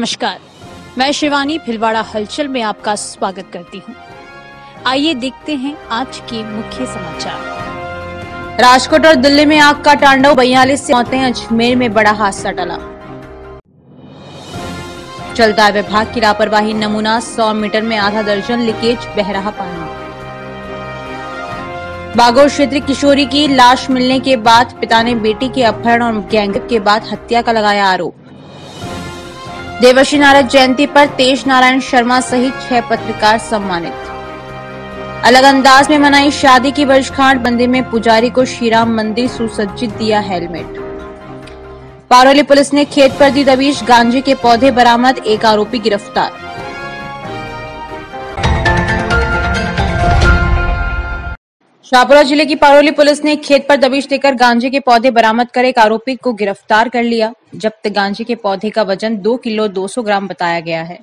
नमस्कार, मैं शिवानी भिलवाड़ा हलचल में आपका स्वागत करती हूं। आइए देखते हैं आज के मुख्य समाचार। राजकोट और दिल्ली में आग का तांडव, 42 मौतें, अजमेर में बड़ा हादसा टला। चलता है विभाग की लापरवाही नमूना, 100 मीटर में आधा दर्जन लीकेज, बह रहा पानी। बागोर क्षेत्र किशोरी की लाश मिलने के बाद पिता ने बेटी के अपहरण और गैंगरेप के बाद हत्या का लगाया आरोप। देवर्षि नारद जयंती पर तेज नारायण शर्मा सहित 6 पत्रकार सम्मानित। अलग अंदाज में मनाई शादी की वर्षगांठ, मंदिर में पुजारी को श्रीराम मंदिर सुसज्जित दिया हेलमेट। पारोली पुलिस ने खेत पर दी दबिश, गांजे के पौधे बरामद, एक आरोपी गिरफ्तार। शाहपुरा जिले की पारोली पुलिस ने खेत पर दबिश देकर गांजे के पौधे बरामद कर एक आरोपी को गिरफ्तार कर लिया। जब्त गांजे के पौधे का वजन 2 किलो 200 ग्राम बताया गया है।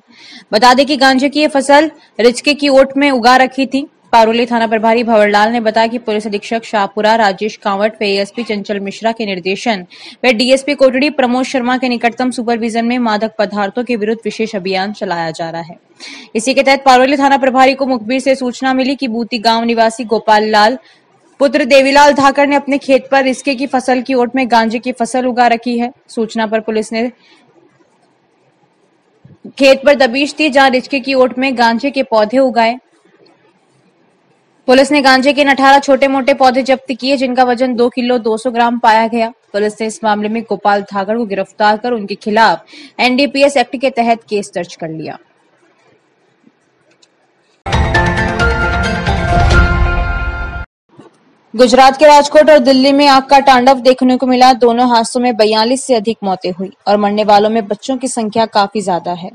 बता दें कि गांजे की ये फसल रिचके की ओट में उगा रखी थी। पारोली थाना प्रभारी भंवरलाल ने बताया कि पुलिस अधीक्षक शाहपुरा राजेश कांवट व एएसपी चंचल मिश्रा के निर्देशन व डीएसपी कोटड़ी प्रमोद शर्मा के निकटतम सुपरविजन में मादक पदार्थों के विरुद्ध विशेष अभियान चलाया जा रहा है। इसी के तहत पारोली थाना प्रभारी को मुखबिर से सूचना मिली कि बूती गांव निवासी गोपाल लाल पुत्र देवीलाल धाकर ने अपने खेत पर रिचके की फसल की ओट में गांजे की फसल उगा रखी है। सूचना पर पुलिस ने खेत पर दबिश दी जहां रिचके की ओट में गांजे के पौधे उगाए। पुलिस ने गांजे के 18 छोटे मोटे पौधे जब्त किए जिनका वजन 2 किलो 200 ग्राम पाया गया। पुलिस ने इस मामले में गोपाल धाकर को गिरफ्तार कर उनके खिलाफ एनडीपीएस एक्ट के तहत केस दर्ज कर लिया। गुजरात के राजकोट और दिल्ली में आग का तांडव देखने को मिला। दोनों हादसों में 42 से अधिक मौतें हुई और मरने वालों में बच्चों की संख्या काफी ज्यादा है।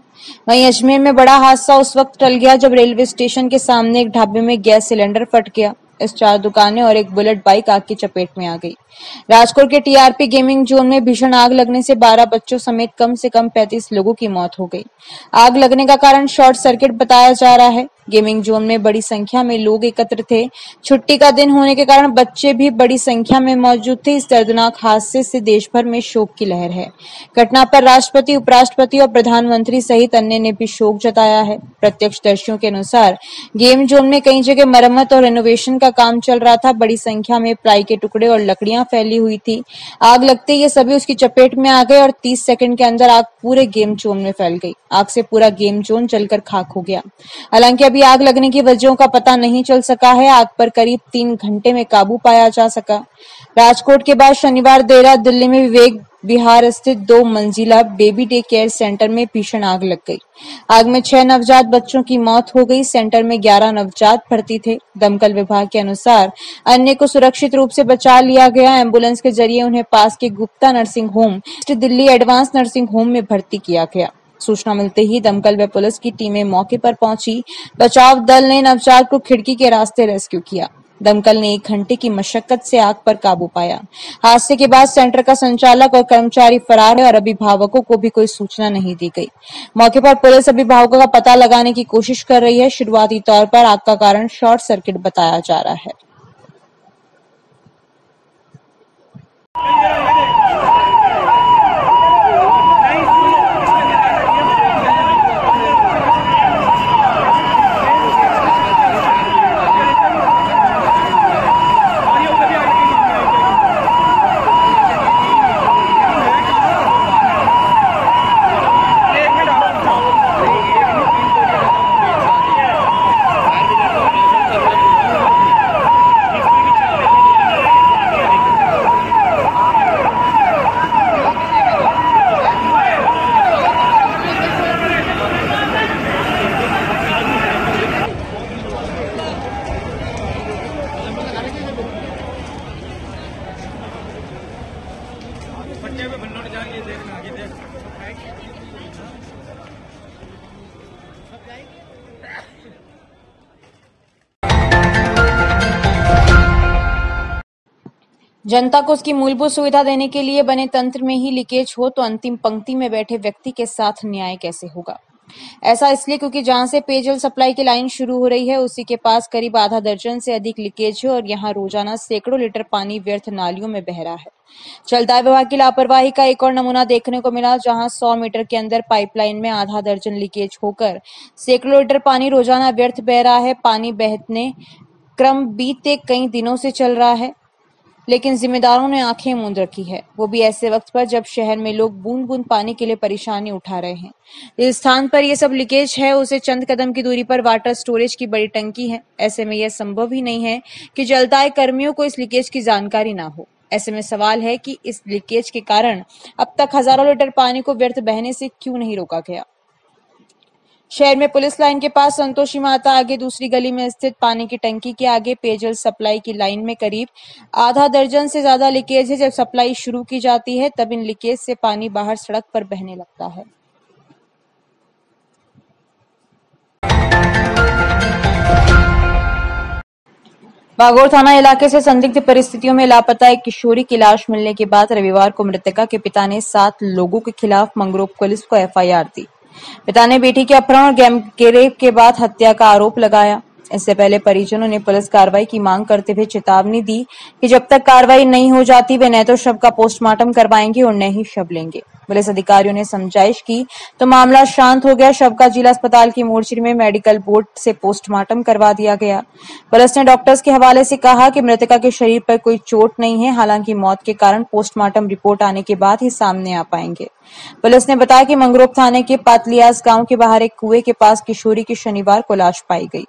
वहीं अजमेर में बड़ा हादसा उस वक्त टल गया जब रेलवे स्टेशन के सामने एक ढाबे में गैस सिलेंडर फट गया। इस 4 दुकानें और एक बुलेट बाइक आग की चपेट में आ गई। राजकोट के टीआरपी गेमिंग जोन में भीषण आग लगने से 12 बच्चों समेत कम से कम 35 लोगों की मौत हो गई। आग लगने का कारण शॉर्ट सर्किट बताया जा रहा है। गेमिंग जोन में बड़ी संख्या में लोग एकत्र थे। छुट्टी का दिन होने के कारण बच्चे भी बड़ी संख्या में मौजूद थे। इस दर्दनाक हादसे से देश भर में शोक की लहर है। घटना पर राष्ट्रपति, उपराष्ट्रपति और प्रधानमंत्री सहित अन्य ने भी शोक जताया है। प्रत्यक्षदर्शियों के अनुसार गेम जोन में कई जगह मरम्मत और रेनोवेशन का काम चल रहा था। बड़ी संख्या में प्लाई के टुकड़े और लकड़ियां फैली हुई थी। आग लगते ही ये सभी उसकी चपेट में आ गए और 30 सेकंड के अंदर आग पूरे गेम जोन में फैल गई। आग से पूरा गेम जोन जलकर खाक हो गया। हालांकि अभी आग लगने की वजहों का पता नहीं चल सका है। आग पर करीब 3 घंटे में काबू पाया जा सका। राजकोट के बाद शनिवार देर रात दिल्ली में विवेक विहार स्थित 2 मंजिला बेबी डे केयर सेंटर में भीषण आग लग गई। आग में 6 नवजात बच्चों की मौत हो गई। सेंटर में 11 नवजात भर्ती थे। दमकल विभाग के अनुसार अन्य को सुरक्षित रूप से बचा लिया गया। एम्बुलेंस के जरिए उन्हें पास के Gupta nursing home, Delhi advance nursing home में भर्ती किया गया। सूचना मिलते ही दमकल व पुलिस की टीमें मौके पर पहुंची। बचाव दल ने नवजात को खिड़की के रास्ते रेस्क्यू किया। दमकल ने 1 घंटे की मशक्कत से आग पर काबू पाया। हादसे के बाद सेंटर का संचालक और कर्मचारी फरार है और अभिभावकों को भी कोई सूचना नहीं दी गई। मौके पर पुलिस अभिभावकों का पता लगाने की कोशिश कर रही है। शुरुआती तौर पर आग का कारण शॉर्ट सर्किट बताया जा रहा है। जनता को उसकी मूलभूत सुविधा देने के लिए बने तंत्र में ही लीकेज हो तो अंतिम पंक्ति में बैठे व्यक्ति के साथ न्याय कैसे होगा। ऐसा इसलिए क्योंकि जहां से पेयजल सप्लाई की लाइन शुरू हो रही है उसी के पास करीब आधा दर्जन से अधिक लीकेज है और यहां रोजाना सैकड़ों लीटर पानी व्यर्थ नालियों में बह रहा है। जलदाय विभाग की लापरवाही का एक और नमूना देखने को मिला, जहां 100 मीटर के अंदर पाइपलाइन में आधा दर्जन लीकेज होकर सैकड़ों लीटर पानी रोजाना व्यर्थ बह रहा है। पानी बहने क्रम बीते कई दिनों से चल रहा है, लेकिन जिम्मेदारों ने आंखें मूंद रखी है, वो भी ऐसे वक्त पर जब शहर में लोग बूंद बूंद पानी के लिए परेशानी उठा रहे हैं। जिस स्थान पर ये सब लीकेज है उसे चंद कदम की दूरी पर वाटर स्टोरेज की बड़ी टंकी है। ऐसे में यह संभव ही नहीं है कि जलदाय कर्मियों को इस लीकेज की जानकारी ना हो। ऐसे में सवाल है कि इस लीकेज के कारण अब तक हजारों लीटर पानी को व्यर्थ बहने से क्यों नहीं रोका गया। शहर में पुलिस लाइन के पास संतोषी माता आगे दूसरी गली में स्थित पानी की टंकी के आगे पेयजल सप्लाई की लाइन में करीब आधा दर्जन से ज्यादा लीकेज है। जब सप्लाई शुरू की जाती है तब इन लीकेज से पानी बाहर सड़क पर बहने लगता है। बागोर थाना इलाके से संदिग्ध परिस्थितियों में लापता एक किशोरी की लाश मिलने के बाद रविवार को मृतका के पिता ने 7 लोगों के खिलाफ मंगरोप पुलिस को एफआईआर दी। पिता ने बेटी के अपहरण और गैंगरेप के बाद हत्या का आरोप लगाया। इससे पहले परिजनों ने पुलिस कार्रवाई की मांग करते हुए चेतावनी दी कि जब तक कार्रवाई नहीं हो जाती वे न तो शव का पोस्टमार्टम करवाएंगे और न ही शव लेंगे। पुलिस अधिकारियों ने समझाइश की तो मामला शांत हो गया। शव का जिला अस्पताल की मोर्चरी में मेडिकल बोर्ड से पोस्टमार्टम करवा दिया गया। पुलिस ने डॉक्टर्स के हवाले से कहा कि मृतका के शरीर पर कोई चोट नहीं है, हालांकि मौत के कारण पोस्टमार्टम रिपोर्ट आने के बाद ही सामने आ पाएंगे। पुलिस ने बताया कि मंगरोप थाने के पातलियास गांव के बाहर एक कुएं के पास किशोरी की शनिवार को लाश पाई गई।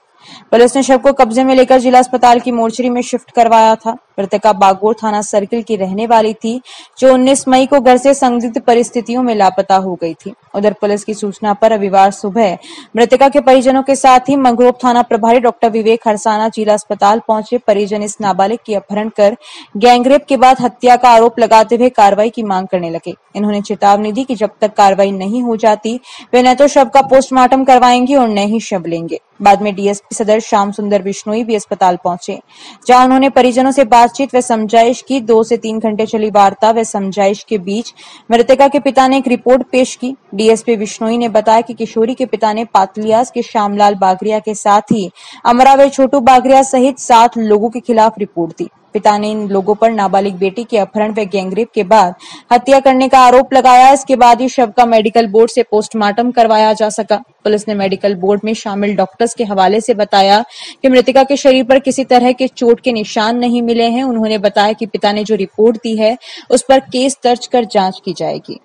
पुलिस ने शव को कब्जे में लेकर जिला अस्पताल की मोर्चरी में शिफ्ट करवाया था। मृतका बागोर थाना सर्किल की रहने वाली थी, जो 19 मई को घर से संदिग्ध परिस्थितियों में लापता हो गई थी। उधर पुलिस की सूचना पर रविवार सुबह मृतका के परिजनों के साथ ही मंगरोप थाना प्रभारी डॉक्टर विवेक हरसाना जिला अस्पताल पहुंचे। परिजन इस नाबालिग की अपहरण कर गैंगरेप के बाद हत्या का आरोप लगाते हुए कार्रवाई की मांग करने लगे। इन्होंने चेतावनी दी कि जब तक कार्रवाई नहीं हो जाती वे न तो शव का पोस्टमार्टम करवाएंगे और न ही शव लेंगे। बाद में डीएसपी सदर श्याम सुंदर बिश्नोई भी अस्पताल पहुंचे, जहां उन्होंने परिजनों से बातचीत व समझाइश की। 2 से 3 घंटे चली वार्ता व समझाइश के बीच मृतका के पिता ने एक रिपोर्ट पेश की। डीएसपी बिश्नोई ने बताया कि किशोरी के पिता ने पातलियास के श्यामलाल बागरिया के साथ ही अमरा व छोटू बागरिया सहित 7 लोगों के खिलाफ रिपोर्ट दी। पिता ने इन लोगों पर नाबालिग बेटी के अपहरण व गैंगरेप के बाद हत्या करने का आरोप लगाया। इसके बाद ही शव का मेडिकल बोर्ड से पोस्टमार्टम करवाया जा सका। पुलिस ने मेडिकल बोर्ड में शामिल डॉक्टर्स के हवाले से बताया कि मृतका के शरीर पर किसी तरह के चोट के निशान नहीं मिले हैं। उन्होंने बताया कि पिता ने जो रिपोर्ट दी है उस पर केस दर्ज कर जांच की जाएगी।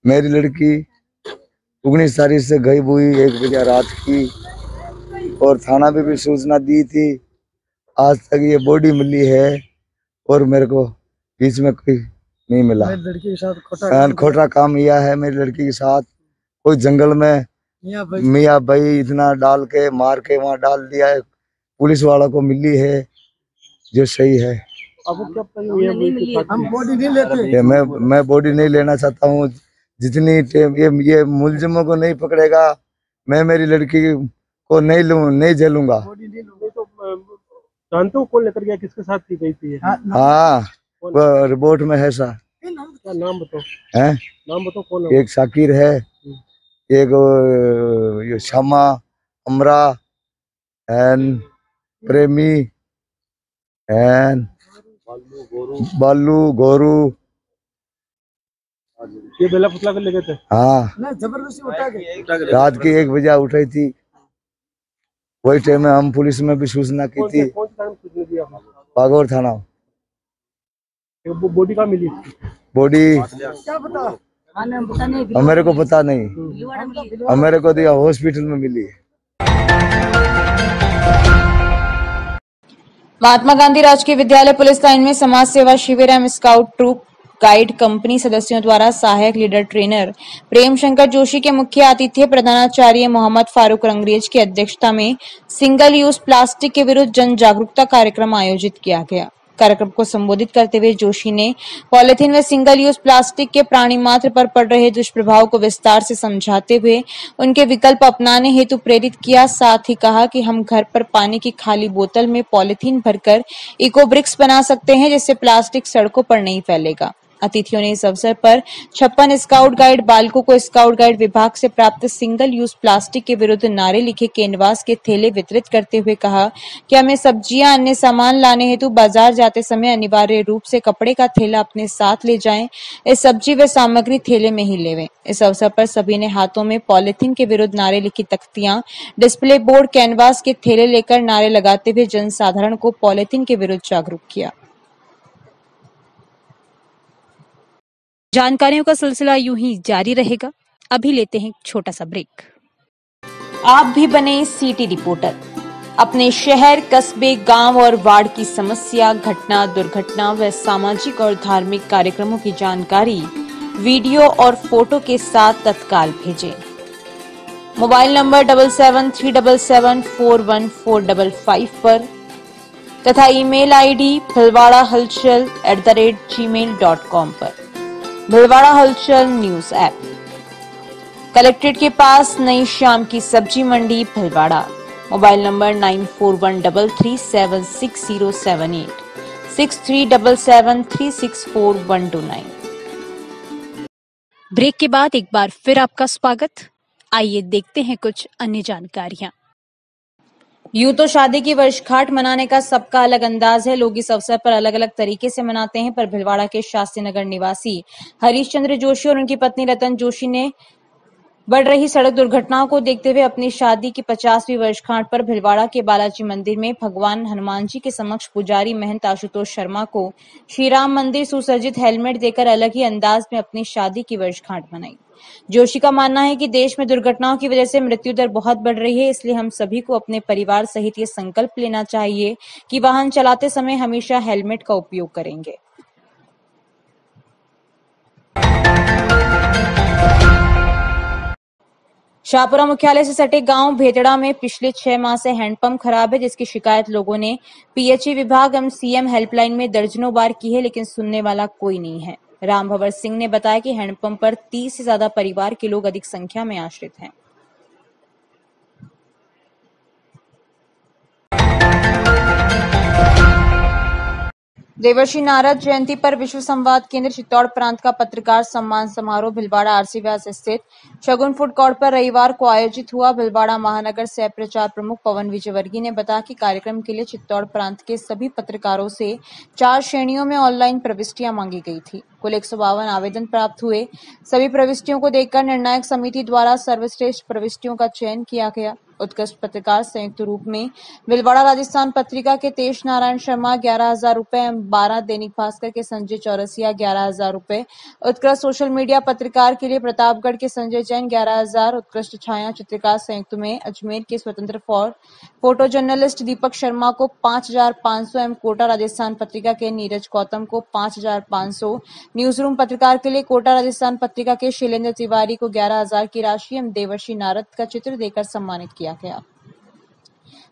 मेरी लड़की 19 तारीख से गायब हुई 1 बजे रात की, और थाना पे भी सूचना दी थी। आज तक ये बॉडी मिली है और मेरे को बीच में कोई नहीं मिला। मेरी लड़की के साथ खोटा काम किया है। मेरी लड़की के साथ कोई जंगल में मियाँ भाई इतना डाल के मार के वहाँ डाल दिया है। पुलिस वालों को मिली है जो सही है। अब क्या हम बॉडी नहीं लेते। मैं बॉडी नहीं लेना चाहता हूँ। जितनी ये मुलजिमों को नहीं पकड़ेगा मैं मेरी लड़की को नहीं झेलूंगा। तो जानते हो कौन लेकर गया, किसके साथ की गई थी? हाँ रिपोर्ट में है सा। क्या नाम बताओ? हैं? नाम बताओ कौन है? एक शाकिर है, एक ये शमा, अमरा एंड प्रेमी एंड बालू गोरू। ये बेला पुतला कर ले गए थे? हाँ जबरदस्ती उठा के रात की 1 बजे उठाई थी। वही टाइम में हम पुलिस में भी सूचना की थी। बागोर थाना। बॉडी कहाँ मिली? बॉडी क्या पता? मेरे को पता नहीं, मेरे को दिया हॉस्पिटल में मिली है। महात्मा गांधी राजकीय विद्यालय पुलिस लाइन में समाज सेवा शिविर एवं स्काउट ट्रूप गाइड कंपनी सदस्यों द्वारा सहायक लीडर ट्रेनर प्रेम शंकर जोशी के मुख्य आतिथ्य प्रधानाचार्य मोहम्मद फारूक रंगरेज की अध्यक्षता में सिंगल यूज प्लास्टिक के विरुद्ध जन जागरूकता कार्यक्रम आयोजित किया गया। कार्यक्रम को संबोधित करते हुए जोशी ने पॉलिथीन व सिंगल यूज प्लास्टिक के प्राणी मात्र पर पड़ रहे दुष्प्रभाव को विस्तार से समझाते हुए उनके विकल्प अपनाने हेतु प्रेरित किया। साथ ही कहा कि हम घर पर पानी की खाली बोतल में पॉलिथीन भरकर इको ब्रिक्स बना सकते हैं, जिससे प्लास्टिक सड़कों पर नहीं फैलेगा। अतिथियों ने इस अवसर पर 56 स्काउट गाइड बालकों को स्काउट गाइड विभाग से प्राप्त सिंगल यूज प्लास्टिक के विरुद्ध नारे लिखे कैनवास के थैले वितरित करते हुए कहा कि हमें सब्जियां अन्य सामान लाने हेतु बाजार जाते समय अनिवार्य रूप से कपड़े का थैला अपने साथ ले जाएं। इस सब्जी व सामग्री थैले में ही लेवें। इस अवसर पर सभी ने हाथों में पॉलिथीन के विरुद्ध नारे लिखी तख्तियां, डिस्प्ले बोर्ड, कैनवास के थैले लेकर नारे लगाते हुए जनसाधारण को पॉलिथीन के विरुद्ध जागरूक किया। जानकारियों का सिलसिला यूं ही जारी रहेगा। अभी लेते हैं एक छोटा सा ब्रेक। आप भी बने सिटी रिपोर्टर। अपने शहर, कस्बे, गांव और वार्ड की समस्या, घटना, दुर्घटना व सामाजिक और धार्मिक कार्यक्रमों की जानकारी वीडियो और फोटो के साथ तत्काल भेजें। मोबाइल नंबर 7737741455 पर तथा ईमेल आईडी philwada.halchal@gmail.com पर। भिलवाड़ा हलचल न्यूज ऐप। कलेक्ट्रेट के पास नई शाम की सब्जी मंडी भिलवाड़ा। Mobile number 9413376078 6377364129। ब्रेक के बाद एक बार फिर आपका स्वागत। आइए देखते हैं कुछ अन्य जानकारियां। यूं तो शादी की वर्षगांठ मनाने का सबका अलग अंदाज है। लोग इस अवसर पर अलग अलग तरीके से मनाते हैं, पर भिलवाड़ा के शास्त्री नगर निवासी हरीश चंद्र जोशी और उनकी पत्नी रतन जोशी ने बढ़ रही सड़क दुर्घटनाओं को देखते हुए अपनी शादी की 50वीं वर्षगांठ पर भिलवाड़ा के बालाजी मंदिर में भगवान हनुमान जी के समक्ष पुजारी महंत आशुतोष शर्मा को श्री राम मंदिर सुसज्जित हेलमेट देकर अलग ही अंदाज में अपनी शादी की वर्षगांठ मनाई। जोशी का मानना है कि देश में दुर्घटनाओं की वजह से मृत्यु दर बहुत बढ़ रही है, इसलिए हम सभी को अपने परिवार सहित ये संकल्प लेना चाहिए कि वाहन चलाते समय हमेशा हेलमेट का उपयोग करेंगे। शाहपुरा मुख्यालय से सटे गांव भेतड़ा में पिछले 6 माह से हैंडपंप खराब है, जिसकी शिकायत लोगों ने पीएचई विभाग एवं सीएम हेल्पलाइन में दर्जनों बार की है, लेकिन सुनने वाला कोई नहीं है। राम भंवर सिंह ने बताया कि हैंडपंप पर 30 से ज्यादा परिवार के लोग अधिक संख्या में आश्रित हैं। देवर्षि नारद जयंती पर विश्व संवाद केंद्र चित्तौड़ प्रांत का पत्रकार सम्मान समारोह भिलवाड़ा आरसी व्यास स्थित शगुन फूड कोर्ट पर रविवार को आयोजित हुआ। भिलवाड़ा महानगर सह प्रचार प्रमुख पवन विजयवर्गीय ने बताया कि कार्यक्रम के लिए चित्तौड़ प्रांत के सभी पत्रकारों से 4 श्रेणियों में ऑनलाइन प्रविष्टियां मांगी गई थी। कुल 152 आवेदन प्राप्त हुए। सभी प्रविष्टियों को देखकर निर्णायक समिति द्वारा सर्वश्रेष्ठ प्रविष्टियों का चयन किया गया। उत्कृष्ट पत्रकार संयुक्त रूप में भिलवाड़ा राजस्थान पत्रिका के तेज नारायण शर्मा 11,000 रुपए, 12 दैनिक भास्कर के संजय चौरसिया 11,000 रुपए, उत्कृष्ट सोशल मीडिया पत्रकार के लिए प्रतापगढ़ के संजय जैन 11,000, उत्कृष्ट छाया चित्रकार संयुक्त में अजमेर के स्वतंत्र फोटो जर्नलिस्ट दीपक शर्मा को 5,500 एवं कोटा राजस्थान पत्रिका के नीरज गौतम को 5,500, न्यूज रूम पत्रकार के लिए कोटा राजस्थान पत्रिका के शैलेंद्र तिवारी को 11,000 की राशि एवं देवर्षि नारद का चित्र देकर सम्मानित किया गया।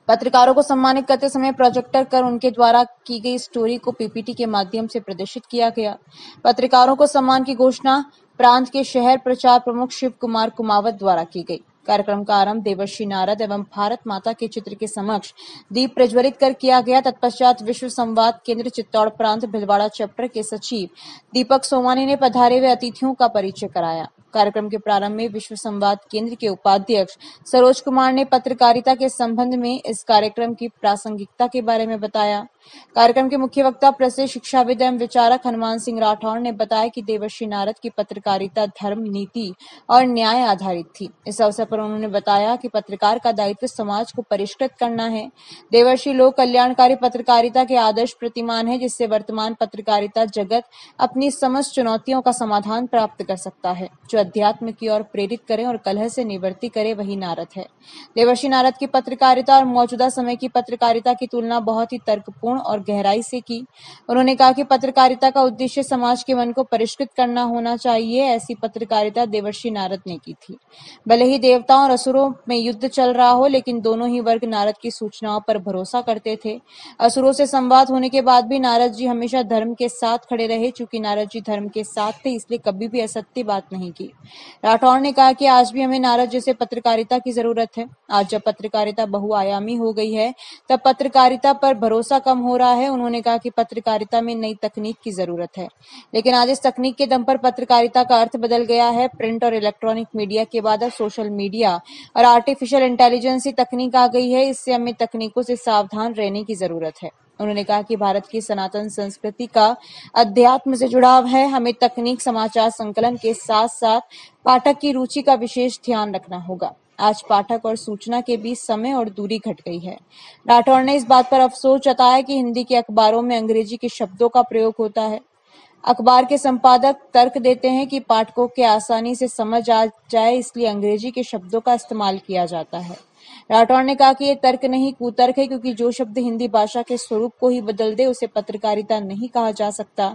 पत्रकारों को सम्मानित करते समय प्रोजेक्टर कर उनके द्वारा की गई स्टोरी को पीपीटी के माध्यम से प्रदर्शित किया गया। पत्रकारों को सम्मान की घोषणा प्रांत के शहर प्रचार प्रमुख शिव कुमार कुमावत द्वारा की गई। कार्यक्रम का आरंभ देवर्षि नारद एवं भारत माता के चित्र के समक्ष दीप प्रज्वलित कर किया गया। तत्पश्चात विश्व संवाद केंद्र चित्तौड़ प्रांत भिलवाड़ा चैप्टर के सचिव दीपक सोमानी ने पधारे हुए अतिथियों का परिचय कराया। कार्यक्रम के प्रारंभ में विश्व संवाद केंद्र के उपाध्यक्ष सरोज कुमार ने पत्रकारिता के संबंध में इस कार्यक्रम की प्रासंगिकता के बारे में बताया। कार्यक्रम के मुख्य वक्ता प्रसिद्ध शिक्षाविद एवं विचारक हनुमान सिंह राठौड़ ने बताया कि देवर्षि नारद की पत्रकारिता धर्म, नीति और न्याय आधारित थी। इस अवसर पर उन्होंने बताया कि पत्रकार का दायित्व समाज को परिष्कृत करना है। देवर्षि लोक कल्याणकारी पत्रकारिता के आदर्श प्रतिमान है, जिससे वर्तमान पत्रकारिता जगत अपनी समस्त चुनौतियों का समाधान प्राप्त कर सकता है। जो अध्यात्म की ओर प्रेरित करे और कलह से निवृत्ति करे, वही नारद है। देवर्षि नारद की पत्रकारिता और मौजूदा समय की पत्रकारिता की तुलना बहुत ही तर्कपूर्ण और गहराई से की। उन्होंने कहा कि पत्रकारिता का उद्देश्य समाज के मन को परिष्कृत करना होना चाहिए। ऐसी पत्रकारिता देवर्षि नारद ने की थी। भले ही देवताओं और असुरों में युद्ध चल रहा हो, लेकिन दोनों ही वर्ग नारद की सूचनाओं पर भरोसा करते थे। असुरों से संवाद होने के बाद भी नारद जी हमेशा धर्म के साथ खड़े रहे। चूंकि नारद जी धर्म के साथ थे, इसलिए कभी भी असत्य बात नहीं की। राठौड़ ने कहा कि आज भी हमें नारद जैसे पत्रकारिता की जरूरत है। आज जब पत्रकारिता बहुआयामी हो गई है, तब पत्रकारिता पर भरोसा कम हो रहा है। उन्होंने कहा कि पत्रकारिता में नई तकनीक की जरूरत है, लेकिन आज इस तकनीक के दम पर पत्रकारिता का अर्थ बदल गया है। प्रिंट और इलेक्ट्रॉनिक मीडिया के बाद अब सोशल मीडिया और आर्टिफिशियल इंटेलिजेंस की तकनीक आ गई है। इससे हमें तकनीकों से सावधान रहने की जरूरत है। उन्होंने कहा कि भारत की सनातन संस्कृति का अध्यात्म से जुड़ाव है। हमें तकनीक, समाचार संकलन के साथ साथ पाठक की रुचि का विशेष ध्यान रखना होगा। आज पाठक और सूचना के बीच समय और दूरी घट गई है। राठौड़ ने इस बात पर अफसोस जताया कि हिंदी के अखबारों में अंग्रेजी के शब्दों का प्रयोग होता है। अखबार के संपादक तर्क देते हैं कि पाठकों के आसानी से समझ आ जाए, इसलिए अंग्रेजी के शब्दों का इस्तेमाल किया जाता है। राठौड़ ने कहा कि ये तर्क नहीं, कुतर्क है, क्योंकि जो शब्द हिंदी भाषा के स्वरूप को ही बदल दे उसे पत्रकारिता नहीं कहा जा सकता।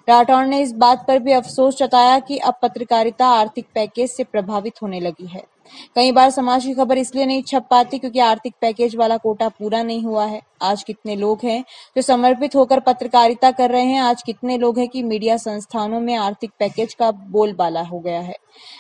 राठौड़ ने इस बात पर भी अफसोस जताया कि अब पत्रकारिता आर्थिक पैकेज से प्रभावित होने लगी है। कई बार समाज की खबर इसलिए नहीं छप पाती क्योंकि आर्थिक पैकेज वाला कोटा पूरा नहीं हुआ है। आज कितने लोग हैं जो समर्पित होकर पत्रकारिता कर रहे हैं। आज कितने लोग हैं कि मीडिया संस्थानों में आर्थिक पैकेज का बोलबाला हो गया है।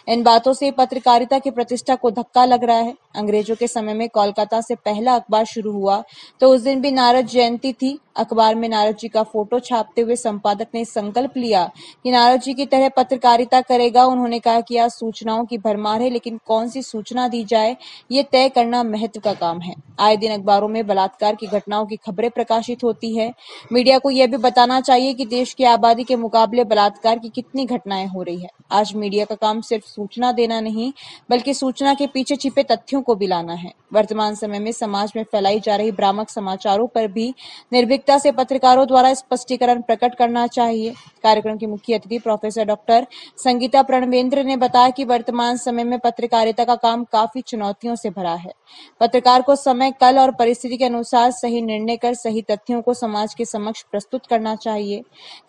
इन बातों से पत्रकारिता की प्रतिष्ठा को धक्का लग रहा है। अंग्रेजों के समय में कोलकाता से पहला अखबार शुरू हुआ तो उस दिन भी नारद जयंती थी। अखबार में नारद जी का फोटो छापते हुए संपादक ने संकल्प लिया कि नारद जी की तरह पत्रकारिता करेगा। उन्होंने कहा कि आज सूचनाओं की भरमार है, लेकिन कौन सी सूचना दी जाए ये तय करना महत्व का काम है। आए दिन अखबारों में बलात्कार की घटनाओं की खबरें प्रकाशित होती है। मीडिया को यह भी बताना चाहिए कि देश की आबादी के मुकाबले बलात्कार की कितनी घटनाएं हो रही है। आज मीडिया का काम सिर्फ सूचना देना नहीं, बल्कि सूचना के पीछे छिपे तथ्यों को भी लाना है। वर्तमान समय में समाज में फैलाई जा रही भ्रामक समाचारों पर भी निर्भीकता से पत्रकारों द्वारा स्पष्टीकरण प्रकट करना चाहिए। कार्यक्रम की मुख्य अतिथि प्रोफेसर डॉक्टर संगीता प्रणवेंद्र ने बताया कि वर्तमान समय में पत्रकारिता का काम काफी चुनौतियों से भरा है। पत्रकार को समय, कल और परिस्थिति के अनुसार सही निर्णय कर सही तथ्यों को समाज के समक्ष प्रस्तुत करना चाहिए।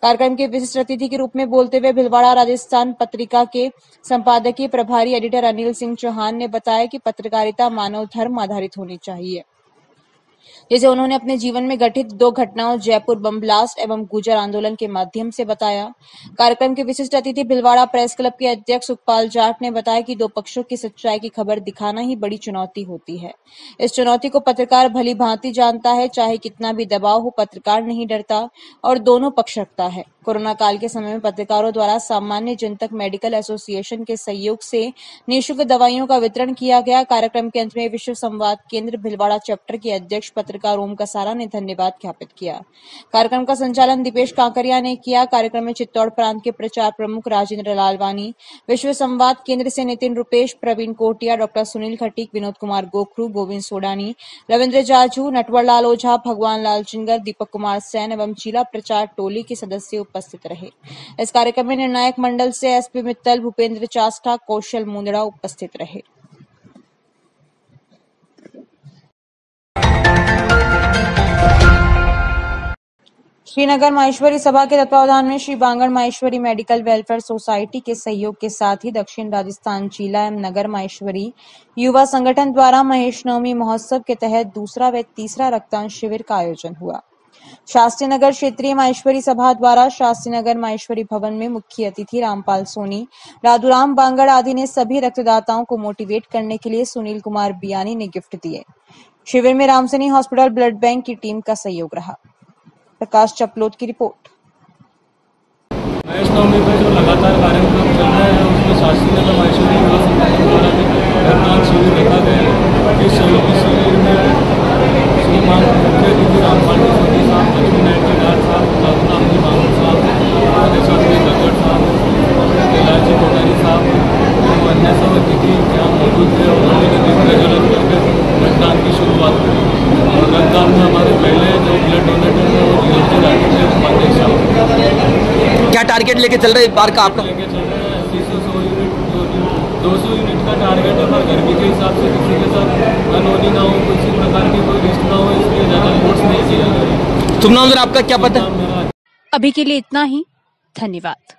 कार्यक्रम के विशिष्ट अतिथि के रूप में बोलते हुए भिलवाड़ा राजस्थान पत्रिका के संपादकीय प्रभारी एडिटर अनिल सिंह चौहान ने बताया कि पत्रकारिता मानव धर्म आधारित होनी चाहिए। जैसे उन्होंने अपने जीवन में घटित 2 घटनाओं जयपुर बम ब्लास्ट एवं गुर्जर आंदोलन के माध्यम से बताया। कार्यक्रम के विशिष्ट अतिथि भिलवाड़ा प्रेस क्लब के अध्यक्ष सुखपाल जाट ने बताया कि 2 पक्षों की सच्चाई की खबर दिखाना ही बड़ी चुनौती होती है। इस चुनौती को पत्रकार भली भांति जानता है। चाहे कितना भी दबाव हो, पत्रकार नहीं डरता और दोनों पक्ष रखता है। कोरोना काल के समय में पत्रकारों द्वारा सामान्य जन तक मेडिकल एसोसिएशन के सहयोग से निःशुल्क दवाइयों का वितरण किया गया। कार्यक्रम के अंत में विश्व संवाद केंद्र भिलवाड़ा चैप्टर के अध्यक्ष पत्रकार ओम कसारा ने धन्यवाद ज्ञापित किया। कार्यक्रम का संचालन दीपेश कांकरिया ने किया। कार्यक्रम में चित्तौड़ प्रांत के प्रचार प्रमुख राजेंद्र लालवानी, विश्व संवाद केंद्र से नितिन रुपेश, प्रवीण कोटिया, डॉक्टर सुनील खटीक, विनोद कुमार गोखरू, गोविंद सोडानी, रविंद्र जाजू, नटवर लाल ओझा, भगवान लाल चिंगर, दीपक कुमार सैन एवं जिला प्रचार टोली के सदस्य उपस्थित रहे। इस कार्यक्रम में निर्णायक मंडल से एसपी मित्तल, भूपेंद्र चास्टा, कौशल मुंदड़ा उपस्थित रहे। श्रीनगर माहेश्वरी सभा के तत्वावधान में Shri Bangar Maheshwari medical welfare society के सहयोग के साथ ही दक्षिण राजस्थान जिला एवं नगर माहेश्वरी युवा संगठन द्वारा महेश नवमी महोत्सव के तहत दूसरा व तीसरा रक्तदान शिविर का आयोजन हुआ। शास्त्री नगर क्षेत्रीय माहेश्वरी सभा द्वारा शास्त्री नगर माहेश्वरी भवन में मुख्य अतिथि रामपाल सोनी, राधुराम बांगड़ आदि ने सभी रक्तदाताओं को मोटिवेट करने के लिए सुनील कुमार बियानी ने गिफ्ट दिए। शिविर में रामसनी हॉस्पिटल ब्लड बैंक की टीम का सहयोग रहा। प्रकाश चपलोत की रिपोर्ट। महेश नवमी पर जो लगातार कार्यक्रम चल रहे हैं उसमें शास्त्री नगर माहेश्वरी युवा संगठन द्वारा रक्तदान शिविर रखा गया है। इस शिविर में श्रीमान मुख्य अतिथि रामपाल सोनी साहब, लक्ष्मी नायक डार साहब, राधुराम जी बांगड़ साहब, राधेश्वरी गगड़ साहब, कैलाश जी कोटारी साहब एवं अन्य सब अतिथि यहाँ मौजूद थे। उन्होंने दीप प्रज्वलन करके रक्तदान की शुरुआत की और रक्तदान में हमारे पहले जो ब्लड डोनेटर है वो जीएसटी राठी के उपाध्यक्ष साहब। क्या टारगेट लेके चल रहे हैं इस बार का आपका? लेके चल रहे हैं 100 यूनिट, 200 यूनिट का टारगेट है। पर गर्मी के हिसाब से किसी के साथ अनहोनी ना हो, किसी प्रकार की कोई रिस्क ना हो, इसलिए ज़्यादा फोर्स नहीं किया गया। शुभ नाम सर आपका, क्या पता? अभी के लिए इतना ही, धन्यवाद।